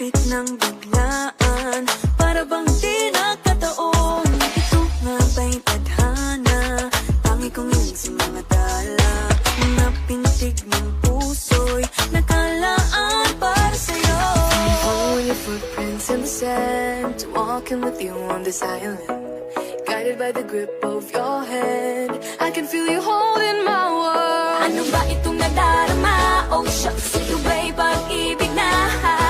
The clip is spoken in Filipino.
bumalik ng biglaan, para bang di nakataon. Ito nga ba'y tadhana, tangi kong yun sa mga tala. Mga pintig ng puso'y nakalaan para sa'yo. Following your footprints in the sand, walking with you on this island, guided by the grip of your hand. I can feel you holding my world. Ano ba itong nadarama? Oh shucks, ito ba'y pag-ibig na?